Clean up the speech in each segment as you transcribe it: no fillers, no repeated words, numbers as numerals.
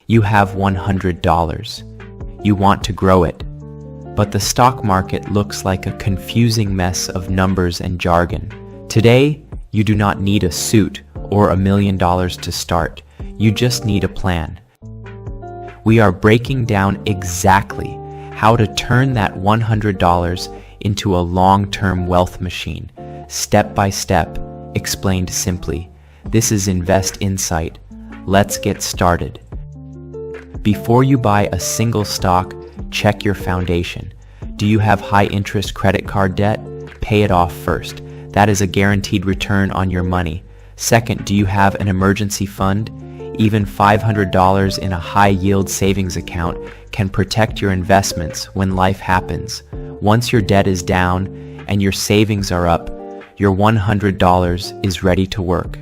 You have $100. You want to grow it. But the stock market looks like a confusing mess of numbers and jargon. Today, you do not need a suit or $1 million to start. You just need a plan. We are breaking down exactly how to turn that $100 into a long-term wealth machine, step by step, explained simply. This is Invest Insight. Let's get started. Before you buy a single stock, check your foundation. Do you have high-interest credit card debt? Pay it off first. That is a guaranteed return on your money. Second, do you have an emergency fund? Even $500 in a high-yield savings account can protect your investments when life happens. Once your debt is down and your savings are up, your $100 is ready to work.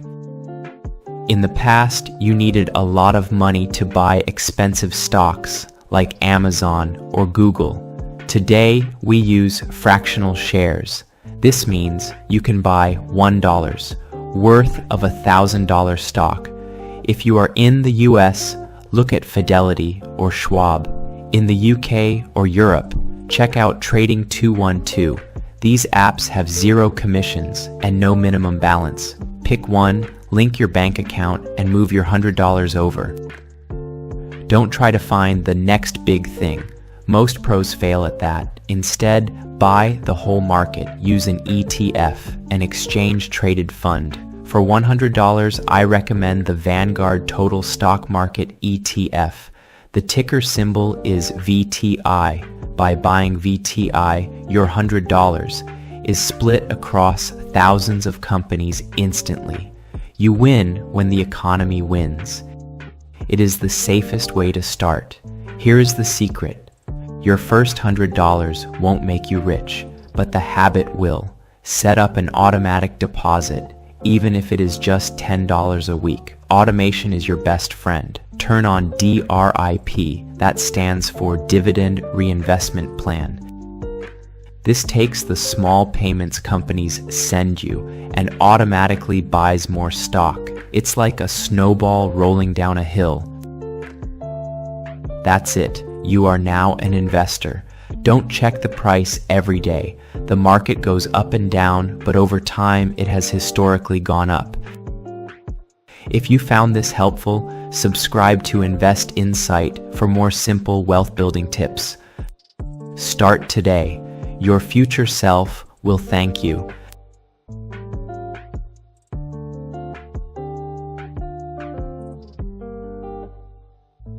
In the past, you needed a lot of money to buy expensive stocks like Amazon or Google. Today, we use fractional shares. This means you can buy $1 worth of $1,000 stock. If you are in the US, look at Fidelity or Schwab. In the UK or Europe, check out Trading 212. These apps have zero commissions and no minimum balance. Pick one, link your bank account, and move your $100 over. Don't try to find the next big thing. Most pros fail at that. Instead, buy the whole market. Use an ETF, an exchange-traded fund. For $100, I recommend the Vanguard Total Stock Market ETF. The ticker symbol is VTI. By buying VTI, your $100 is split across thousands of companies instantly. You win when the economy wins. It is the safest way to start. Here is the secret. Your first $100 won't make you rich, but the habit will. Set up an automatic deposit, even if it is just $10 a week. Automation is your best friend. Turn on DRIP, that stands for Dividend Reinvestment Plan. This takes the small payments companies send you and automatically buys more stock. It's like a snowball rolling down a hill. That's it. You are now an investor. Don't check the price every day. The market goes up and down, but over time it has historically gone up. If you found this helpful, subscribe to Invest Insight for more simple wealth building tips. Start today. Your future self will thank you.